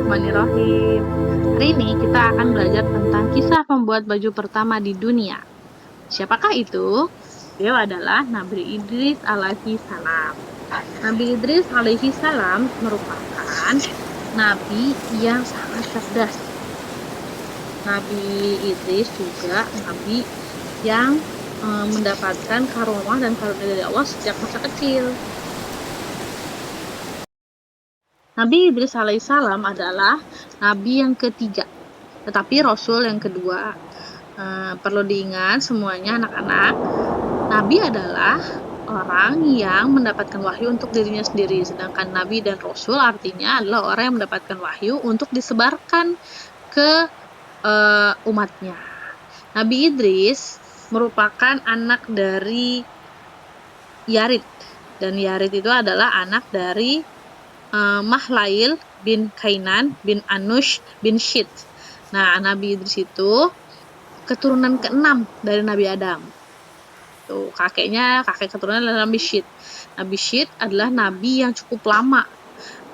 Bismillahirrahmanirrahim. Hari ini kita akan belajar tentang kisah pembuat baju pertama di dunia. Siapakah itu? Beliau adalah Nabi Idris alaihi salam. Nabi Idris alaihi salam merupakan nabi yang sangat cerdas. Nabi Idris juga nabi yang mendapatkan karomah dan karunia dari Allah sejak masa kecil. Nabi Idris alaihissalam adalah nabi yang ketiga, tetapi rasul yang kedua. Perlu diingat semuanya anak-anak, nabi adalah orang yang mendapatkan wahyu untuk dirinya sendiri, sedangkan nabi dan rasul artinya adalah orang yang mendapatkan wahyu untuk disebarkan ke umatnya. Nabi Idris merupakan anak dari Yarid, dan Yarid itu adalah anak dari Mahlail bin Kainan bin Anush bin Shit. Nah, Nabi Idris itu keturunan ke-6 dari Nabi Adam. Tuh, kakek keturunan adalah Nabi Shit. Nabi Shit adalah nabi yang cukup lama.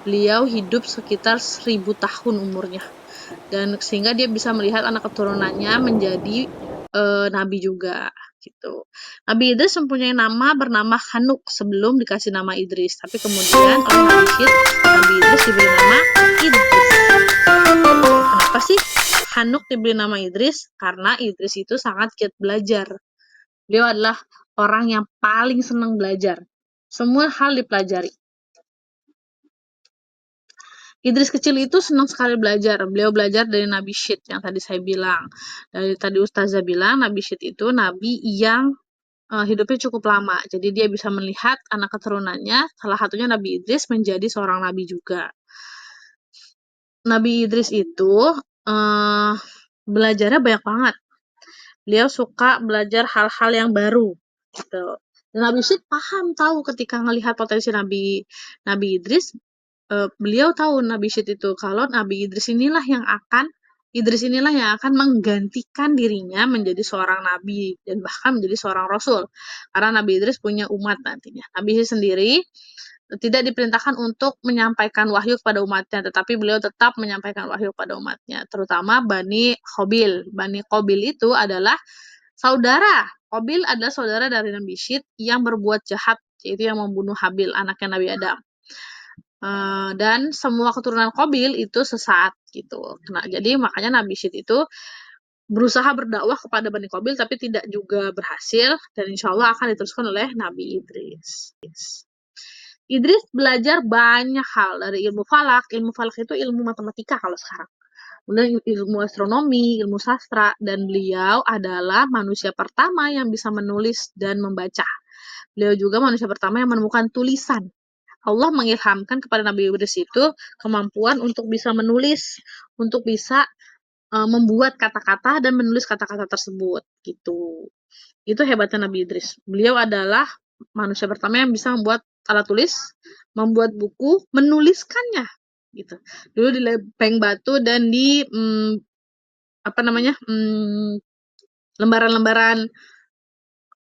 Beliau hidup sekitar 1000 tahun umurnya. Dan sehingga dia bisa melihat anak keturunannya menjadi nabi juga gitu. Nabi Idris mempunyai nama bernama Hanuk sebelum dikasih nama Idris, tapi kemudian oleh Nabi Syed, Nabi Idris diberi nama Idris. Kenapa sih Hanuk diberi nama Idris? Karena Idris itu sangat giat belajar. Beliau adalah orang yang paling senang belajar. Semua hal dipelajari. Idris kecil itu senang sekali belajar. Beliau belajar dari Nabi Syed yang tadi saya bilang. Dari tadi Ustazah bilang, Nabi Syed itu nabi yang hidupnya cukup lama. Jadi dia bisa melihat anak keturunannya, salah satunya Nabi Idris menjadi seorang nabi juga. Nabi Idris itu belajarnya banyak banget. Beliau suka belajar hal-hal yang baru. Gitu. Dan Nabi Syed tahu ketika melihat potensi Nabi Idris, beliau tahu Nabi Syed itu kalau Nabi Idris inilah yang akan menggantikan dirinya menjadi seorang nabi dan bahkan menjadi seorang rasul. Karena Nabi Idris punya umat nantinya. Nabi Idris sendiri tidak diperintahkan untuk menyampaikan wahyu kepada umatnya, tetapi beliau tetap menyampaikan wahyu kepada umatnya, terutama Bani Qabil. Bani Qabil itu adalah saudara. Qabil adalah saudara dari Nabi Syed yang berbuat jahat, yaitu yang membunuh Habil, anaknya Nabi Adam. Dan semua keturunan Qabil itu sesat gitu. Nah, jadi makanya Nabi Syed itu berusaha berdakwah kepada Bani Qabil tapi tidak juga berhasil, dan insya Allah akan diteruskan oleh Nabi Idris. Idris belajar banyak hal dari ilmu falak. Ilmu falak itu ilmu matematika kalau sekarang. Kemudian ilmu astronomi, ilmu sastra, dan beliau adalah manusia pertama yang bisa menulis dan membaca. Beliau juga manusia pertama yang menemukan tulisan. Allah mengilhamkan kepada Nabi Idris itu kemampuan untuk bisa menulis, untuk bisa membuat kata-kata dan menulis kata-kata tersebut gitu. Itu hebatnya Nabi Idris. Beliau adalah manusia pertama yang bisa membuat alat tulis, membuat buku, menuliskannya gitu. Dulu di lempeng batu dan di lembaran-lembaran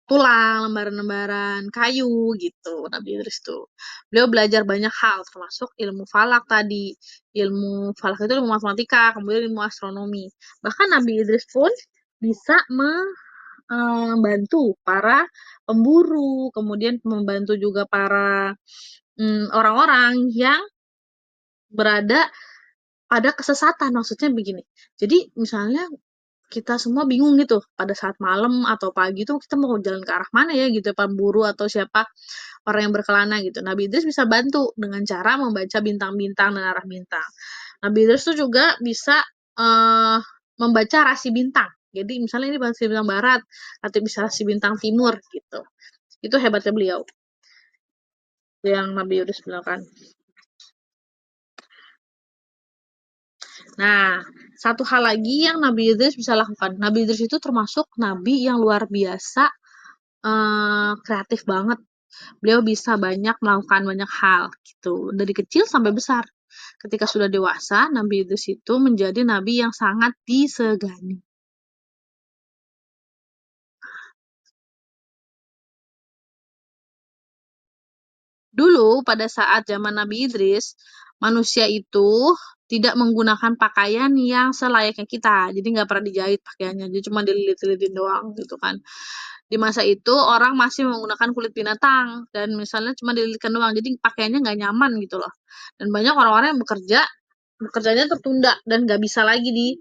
tulang, lembaran-lembaran kayu gitu. Nabi Idris itu. Beliau belajar banyak hal termasuk ilmu falak tadi. Ilmu falak itu ilmu matematika, kemudian ilmu astronomi. Bahkan Nabi Idris pun bisa membantu para pemburu, kemudian membantu juga para orang-orang yang berada pada kesesatan. Maksudnya begini. Jadi misalnya kita semua bingung gitu pada saat malam atau pagi tuh kita mau jalan ke arah mana ya gitu, pemburu atau siapa orang yang berkelana gitu. Nabi Idris bisa bantu dengan cara membaca bintang-bintang dan arah bintang. Nabi Idris tuh juga bisa membaca rasi bintang. Jadi misalnya ini rasi bintang barat atau bisa rasi bintang timur gitu. Itu hebatnya beliau. Yang Nabi Idris bilang kan. Nah, satu hal lagi yang Nabi Idris bisa lakukan. Nabi Idris itu termasuk nabi yang luar biasa kreatif banget. Beliau bisa melakukan banyak hal gitu. Dari kecil sampai besar. Ketika sudah dewasa, Nabi Idris itu menjadi nabi yang sangat disegani. Dulu pada saat zaman Nabi Idris, manusia itu tidak menggunakan pakaian yang selayaknya kita. Jadi nggak pernah dijahit pakaiannya, jadi cuma dililit-lilitin doang gitu kan. Di masa itu orang masih menggunakan kulit binatang dan misalnya cuma dililitkan doang, jadi pakaiannya nggak nyaman gitu loh. Dan banyak orang-orang yang bekerjanya tertunda dan nggak bisa lagi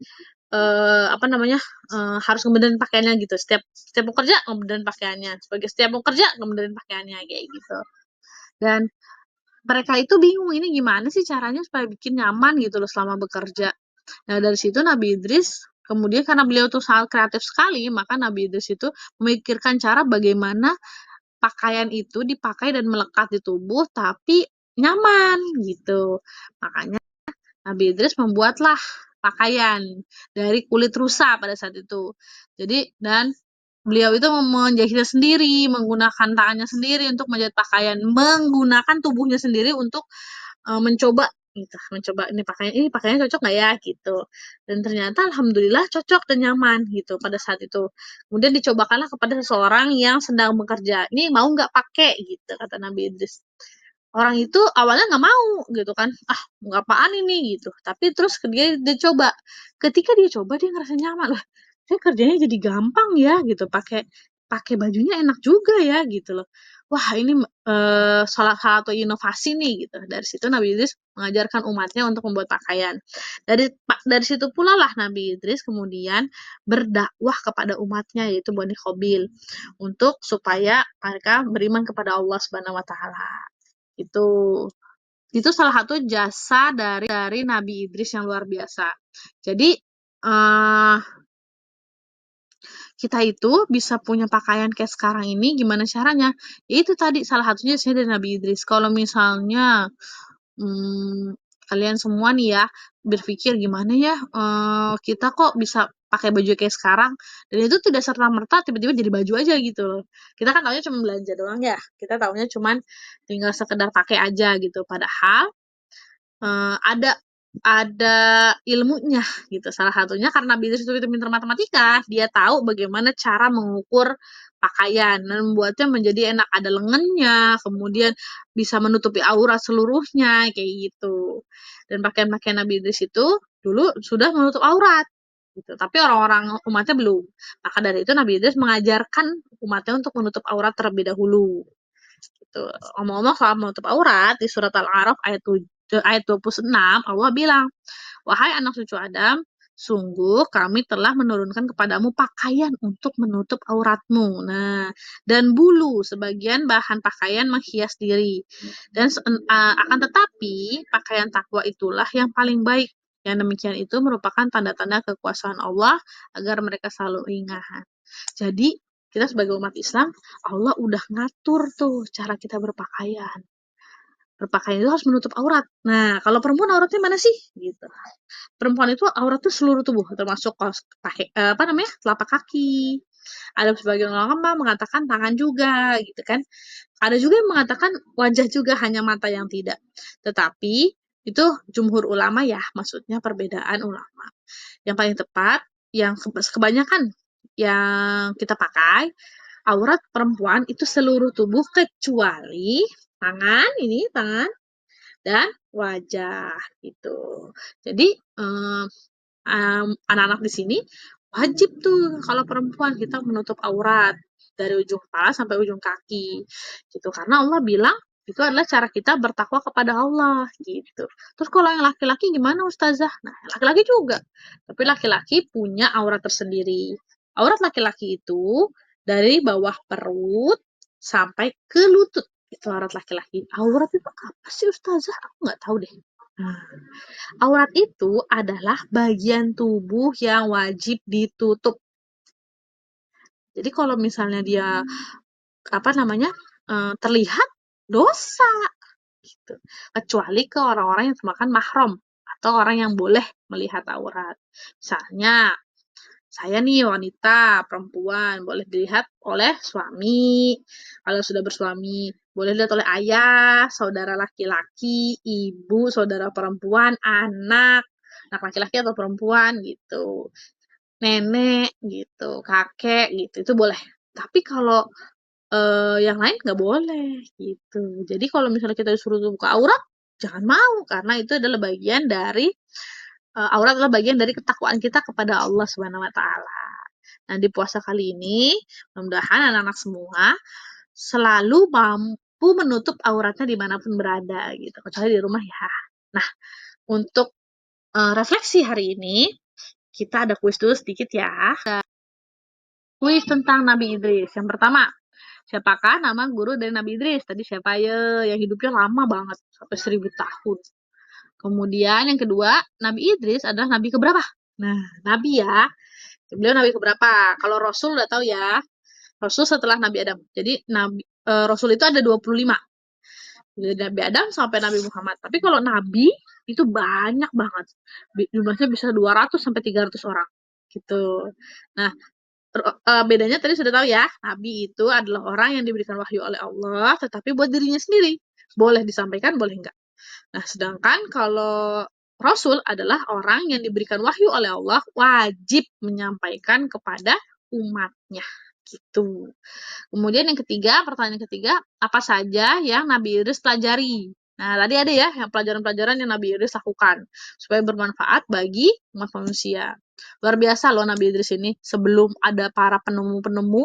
apa namanya harus ngebenerin pakaiannya gitu. Setiap mau kerja ngebenerin pakaiannya, sebagai setiap mau kerja ngebenerin pakaiannya kayak gitu. Dan mereka itu bingung ini gimana sih caranya supaya bikin nyaman gitu loh selama bekerja. Nah, dari situ Nabi Idris, kemudian karena beliau tuh sangat kreatif sekali, maka Nabi Idris itu memikirkan cara bagaimana pakaian itu dipakai dan melekat di tubuh tapi nyaman gitu. Makanya Nabi Idris membuatlah pakaian dari kulit rusa pada saat itu. Jadi dan beliau itu menjahitnya sendiri, menggunakan tangannya sendiri untuk menjahit pakaian, menggunakan tubuhnya sendiri untuk mencoba gitu, mencoba ini pakaiannya cocok nggak ya gitu. Dan ternyata alhamdulillah cocok dan nyaman gitu pada saat itu. Kemudian dicobakanlah kepada seseorang yang sedang bekerja. Ini mau nggak pakai gitu kata Nabi Idris. Orang itu awalnya nggak mau gitu kan, ah nggak apaan ini gitu. Tapi terus dia coba. Ketika dia coba dia ngerasa nyaman lah. Saya kerjanya jadi gampang ya gitu, pakai pakai bajunya enak juga ya gitu loh. Wah ini salah satu inovasi nih gitu. Dari situ Nabi Idris mengajarkan umatnya untuk membuat pakaian. Dari situ pula lah Nabi Idris kemudian berdakwah kepada umatnya yaitu Bani Qabil untuk supaya mereka beriman kepada Allah Subhanahu wa taala. Itu itu salah satu jasa dari Nabi Idris yang luar biasa. Jadi uh, kita itu bisa punya pakaian kayak sekarang ini gimana caranya? Ya itu tadi salah satunya saya dari Nabi Idris. Kalau misalnya kalian semua nih ya berpikir gimana ya kita kok bisa pakai baju kayak sekarang dan itu tidak serta-merta tiba-tiba jadi baju aja gitu loh. Kita kan taunya cuma belanja doang ya. Kita taunya cuma tinggal sekedar pakai aja gitu. Padahal ada ilmunya gitu. Salah satunya karena Idris itu pintar matematika, dia tahu bagaimana cara mengukur pakaian dan membuatnya menjadi enak. Ada lengannya, kemudian bisa menutupi aurat seluruhnya kayak gitu. Dan pakaian-pakaian Nabi Idris itu dulu sudah menutup aurat gitu. Tapi orang-orang umatnya belum. Maka dari itu Nabi Idris mengajarkan umatnya untuk menutup aurat terlebih dahulu. Gitu. Ngomong-ngomong soal menutup aurat di surat Al-A'raf ayat 26 Allah bilang, wahai anak cucu Adam, sungguh kami telah menurunkan kepadamu pakaian untuk menutup auratmu. Nah, dan bulu sebagian bahan pakaian menghias diri. Dan akan tetapi pakaian takwa itulah yang paling baik. Yang demikian itu merupakan tanda-tanda kekuasaan Allah agar mereka selalu ingat. Jadi kita sebagai umat Islam, Allah udah ngatur tuh cara kita berpakaian. Berpakaian itu harus menutup aurat. Nah, kalau perempuan auratnya mana sih? Gitu. Perempuan itu aurat tuh seluruh tubuh, termasuk pakai apa namanya? Telapak kaki. Ada sebagian ulama mengatakan tangan juga, gitu kan. Ada juga yang mengatakan wajah juga, hanya mata yang tidak. Tetapi itu jumhur ulama ya, maksudnya perbedaan ulama. Yang paling tepat, yang kebanyakan yang kita pakai, aurat perempuan itu seluruh tubuh kecuali tangan dan wajah gitu. Jadi anak-anak di sini wajib tuh kalau perempuan kita menutup aurat dari ujung kepala sampai ujung kaki gitu. Karena Allah bilang itu adalah cara kita bertakwa kepada Allah gitu. Terus kalau yang laki-laki gimana Ustazah? Nah, laki-laki juga. Tapi laki-laki punya aurat tersendiri. Aurat laki-laki itu dari bawah perut sampai ke lutut. Itu aurat laki-laki. Aurat itu apa sih Ustazah? Aku nggak tahu deh. Nah, aurat itu adalah bagian tubuh yang wajib ditutup. Jadi kalau misalnya dia apa namanya terlihat dosa gitu. Kecuali ke orang-orang yang termakan mahram atau orang yang boleh melihat aurat. Misalnya saya nih wanita, perempuan, boleh dilihat oleh suami. Kalau sudah bersuami, boleh dilihat oleh ayah, saudara laki-laki, ibu, saudara perempuan, anak laki-laki atau perempuan gitu. Nenek gitu, kakek gitu, itu boleh. Tapi kalau yang lain nggak boleh gitu. Jadi kalau misalnya kita disuruh buka aurat, Jangan mau, karena itu adalah bagian dari aurat adalah bagian dari ketakwaan kita kepada Allah Subhanahu wa taala. Nah, di puasa kali ini mudah-mudahan anak-anak semua selalu mampu menutup auratnya dimanapun berada gitu, kecuali di rumah ya. Nah, untuk refleksi hari ini kita ada kuis dulu sedikit ya. Kuis tentang Nabi Idris. Yang pertama, siapakah nama guru dari Nabi Idris? Tadi siapa ya yang hidupnya lama banget sampai 1000 tahun. Kemudian yang kedua, Nabi Idris adalah nabi keberapa? Nah, nabi ya. Beliau nabi keberapa? Kalau Rasul udah tahu ya. Rasul setelah Nabi Adam. Jadi Rasul itu ada 25. Dari Nabi Adam sampai Nabi Muhammad. Tapi kalau nabi itu banyak banget. Jumlahnya bisa 200 sampai 300 orang. Gitu. Nah, bedanya tadi sudah tahu ya. Nabi itu adalah orang yang diberikan wahyu oleh Allah, tetapi buat dirinya sendiri. Boleh disampaikan, boleh enggak. Nah, sedangkan kalau Rasul adalah orang yang diberikan wahyu oleh Allah, wajib menyampaikan kepada umatnya. Gitu. Kemudian yang ketiga, pertanyaan ketiga, apa saja yang Nabi Idris pelajari? Nah, tadi ada ya yang pelajaran-pelajaran yang Nabi Idris lakukan supaya bermanfaat bagi umat manusia. Luar biasa loh Nabi Idris ini. Sebelum ada para penemu-penemu,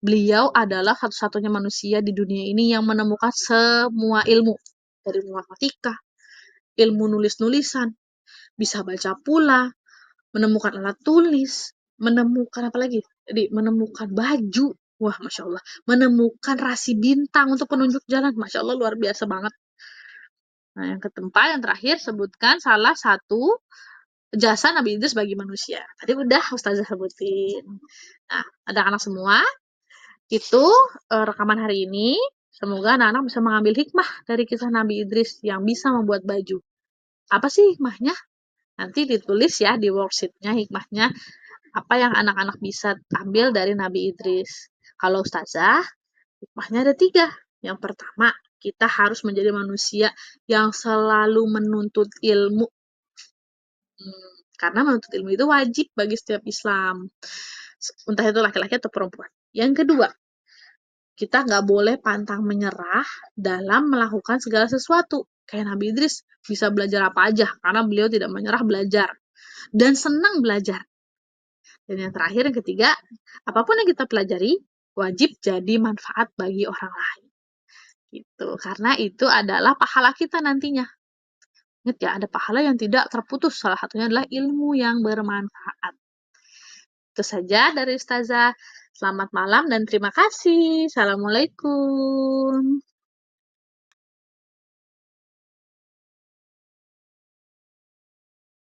beliau adalah satu-satunya manusia di dunia ini yang menemukan semua ilmu. Dari matematika, ilmu nulis-nulisan, bisa baca pula, menemukan alat tulis, menemukan apa lagi? Jadi menemukan baju. Wah, Masya Allah. Menemukan rasi bintang untuk penunjuk jalan. Masya Allah, luar biasa banget. Nah, yang keempat, yang terakhir, sebutkan salah satu jasa Nabi Idris bagi manusia. Tadi udah Ustazah sebutin. Nah, ada anak semua. Itu rekaman hari ini. Semoga anak-anak bisa mengambil hikmah dari kisah Nabi Idris yang bisa membuat baju. Apa sih hikmahnya? Nanti ditulis ya di worksheet-nya hikmahnya apa yang anak-anak bisa ambil dari Nabi Idris. Kalau Ustazah, hikmahnya ada 3. Yang pertama, kita harus menjadi manusia yang selalu menuntut ilmu. Karena menuntut ilmu itu wajib bagi setiap Islam. Entah itu laki-laki atau perempuan. Yang kedua, kita nggak boleh pantang menyerah dalam melakukan segala sesuatu. Kayak Nabi Idris bisa belajar apa aja, karena beliau tidak menyerah belajar. Dan senang belajar. Dan yang terakhir, yang ketiga, apapun yang kita pelajari, wajib jadi manfaat bagi orang lain. Gitu. Karena itu adalah pahala kita nantinya. Ingat ya, ada pahala yang tidak terputus. Salah satunya adalah ilmu yang bermanfaat. Itu saja dari Ustazah. Selamat malam dan terima kasih. Assalamualaikum.